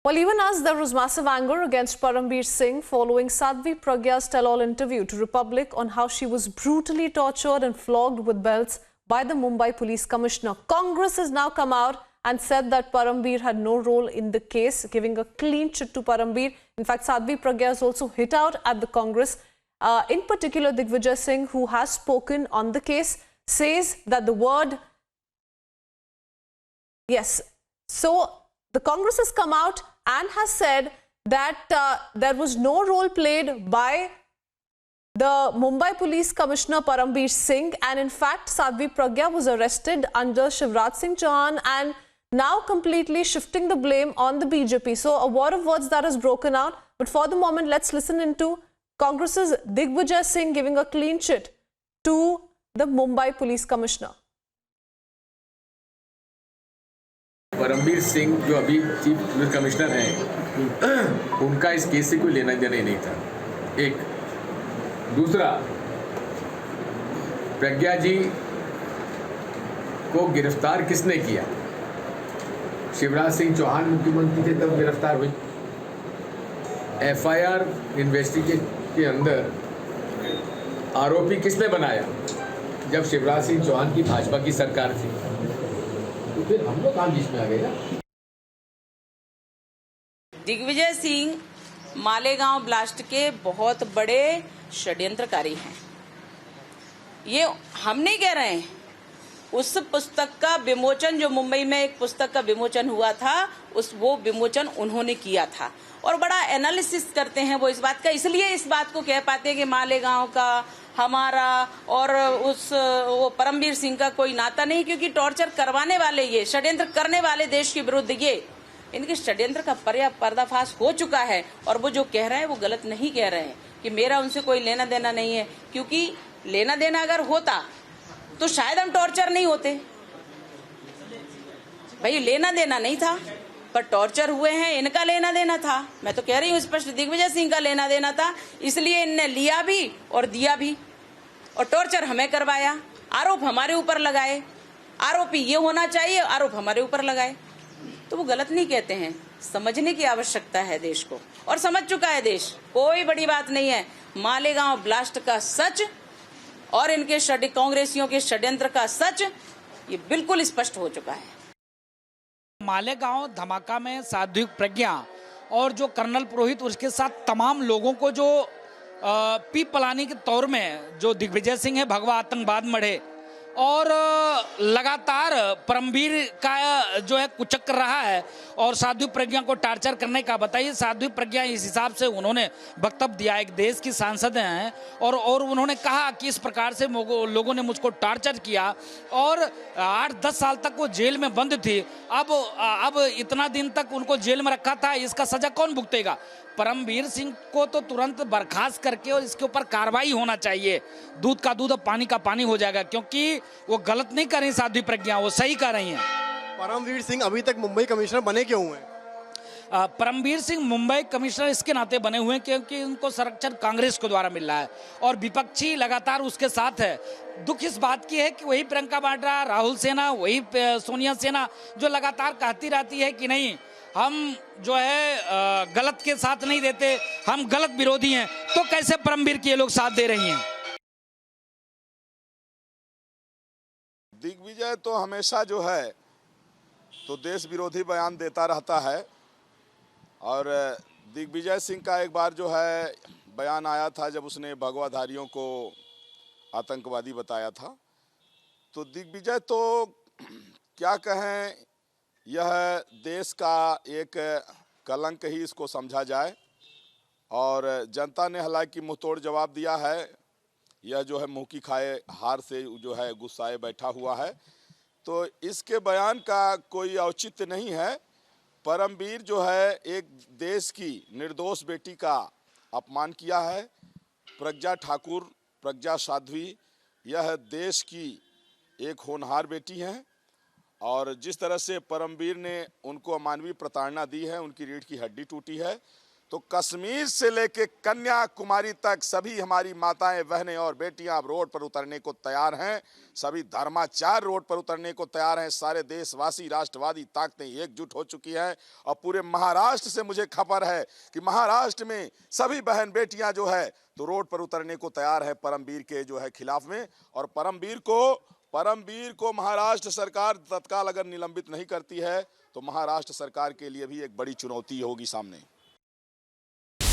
Well, even as there was massive anger against Parambir Singh following Sadhvi Pragya's tell-all interview to Republic on how she was brutally tortured and flogged with belts by the Mumbai Police Commissioner, Congress has now come out and said that Parambir had no role in the case, giving a clean chit to Parambir. In fact, Sadhvi Pragya has also hit out at the Congress. In particular, Digvijay Singh, who has spoken on the case, says that the word... Yes. So the Congress has come out and has said that there was no role played by the Mumbai Police Commissioner Parambir Singh, and in fact Sadhvi Pragya was arrested under Shivraj Singh Chauhan and now completely shifting the blame on the BJP. So a war of words that has broken out, but for the moment let's listen into Congress's Digvijay Singh giving a clean chit to the Mumbai Police Commissioner. Parambir Singh जो अभी chief police commissioner हैं, उनका इस case से कोई लेना देना ही नहीं था। एक दूसरा, प्रज्ञा जी को गिरफ्तार किसने किया? शिवराज सिंह चौहान मुख्यमंत्री थे तब गिरफ्तार हुई। एफआईआर इन्वेस्टिगेशन के अंदर आरोपी किसने बनाया? जब शिवराज सिंह चौहान की भाजपा की सरकार थी, तो फिर हम लोग कहाँ बीच में आ गए ना? दिग्विजय सिंह मालेगांव ब्लास्ट के बहुत बड़े षड्यंत्रकारी हैं। ये हम नहीं कह रहे हैं। उस पुस्तक का विमोचन, जो मुंबई में एक पुस्तक का विमोचन हुआ था, वो विमोचन उन्होंने किया था और बड़ा एनालिसिस करते हैं वो इस बात का। इसलिए इस बात को कह पाते हैं कि मालेगांव का, हमारा और वो परमबीर सिंह का कोई नाता नहीं, क्योंकि टॉर्चर करवाने वाले, ये षड्यंत्र करने वाले देश के विरुद्ध, ये इनके षड्यंत्र का पर्दाफाश हो चुका है। और वो जो कह रहे हैं वो गलत नहीं कह रहे हैं कि मेरा उनसे कोई लेना देना नहीं है, क्योंकि लेना देना अगर होता तो शायद हम टॉर्चर नहीं होते। भाई लेना देना नहीं था, पर टॉर्चर हुए हैं, इनका लेना देना था। मैं तो कह रही हूँ स्पष्ट, दिग्विजय सिंह का लेना देना था, इसलिए इनने लिया भी और दिया भी, और टॉर्चर हमें करवाया, आरोप हमारे ऊपर लगाए। आरोपी ये होना चाहिए, आरोप हमारे ऊपर लगाए, तो वो गलत नहीं कहते हैं। समझने की आवश्यकता है देश को, और समझ चुका है देश। कोई बड़ी बात नहीं है। मालेगांव ब्लास्ट का सच और इनके कांग्रेसियों के षड्यंत्र का सच ये बिल्कुल स्पष्ट हो चुका है। मालेगांव धमाका में साध्वी प्रज्ञा और जो कर्नल पुरोहित, उसके साथ तमाम लोगों को जो पी पलानी के तौर में जो दिग्विजय सिंह है भगवा आतंकवाद मढ़े, और लगातार परमबीर का जो है कुचक कर रहा है और साध्वी प्रज्ञा को टार्चर करने का। बताइए, साध्वी प्रज्ञा इस हिसाब से उन्होंने वक्तव्य दिया, एक देश की सांसद हैं, और उन्होंने कहा कि इस प्रकार से लोगों ने मुझको टार्चर किया और 8-10 साल तक वो जेल में बंद थी। अब इतना दिन तक उनको जेल में रखा था, इसका सजा कौन भुगतेगा? परमबीर सिंह को तो तुरंत बर्खास्त करके और इसके ऊपर कार्रवाई होना चाहिए। दूध का दूध और पानी का पानी हो जाएगा, क्योंकि वो गलत नहीं कर रही साध्वी प्रज्ञा, वो सही कर रही हैं। परमबीर सिंह अभी तक मुंबई कमिश्नर बने क्यों हुए? परमबीर सिंह मुंबई कमिश्नर इसके नाते बने हुए हैं क्योंकि उनको संरक्षण कांग्रेस के द्वारा मिल रहा है और विपक्षी लगातार उसके साथ है। दुख इस बात की है कि वही प्रियंका वाड्रा, राहुल सेना, वही सोनिया सेना जो लगातार कहती रहती है कि नहीं, हम जो है गलत के साथ नहीं देते, हम गलत विरोधी हैं, तो कैसे परमबीर के लोग साथ दे रही हैं? दिग्विजय तो हमेशा जो है तो देश विरोधी बयान देता रहता है, और दिग्विजय सिंह का एक बार जो है बयान आया था जब उसने भगवाधारियों को आतंकवादी बताया था। तो दिग्विजय तो क्या कहें, यह देश का एक कलंक ही इसको समझा जाए, और जनता ने हालांकि मुंहतोड़ जवाब दिया है। यह जो है मुंह की खाए हार से जो है गुस्साए बैठा हुआ है, तो इसके बयान का कोई औचित्य नहीं है। परमबीर जो है एक देश की निर्दोष बेटी का अपमान किया है। प्रज्ञा ठाकुर, प्रज्ञा साध्वी, यह देश की एक होनहार बेटी हैं, और जिस तरह से परमबीर ने उनको अमानवीय प्रताड़ना दी है, उनकी रीढ़ की हड्डी टूटी है, तो कश्मीर से लेके कन्याकुमारी तक सभी हमारी माताएं, बहनें और बेटियां अब रोड पर उतरने को तैयार हैं। सभी धर्माचार्य रोड पर उतरने को तैयार हैं। सारे देशवासी, राष्ट्रवादी ताकतें एकजुट हो चुकी हैं और पूरे महाराष्ट्र से मुझे खबर है कि महाराष्ट्र में सभी बहन बेटियां जो है तो रोड पर उतरने को तैयार है परमवीर के जो है खिलाफ में। और परमवीर को महाराष्ट्र सरकार तत्काल अगर निलंबित नहीं करती है तो महाराष्ट्र सरकार के लिए भी एक बड़ी चुनौती होगी सामने।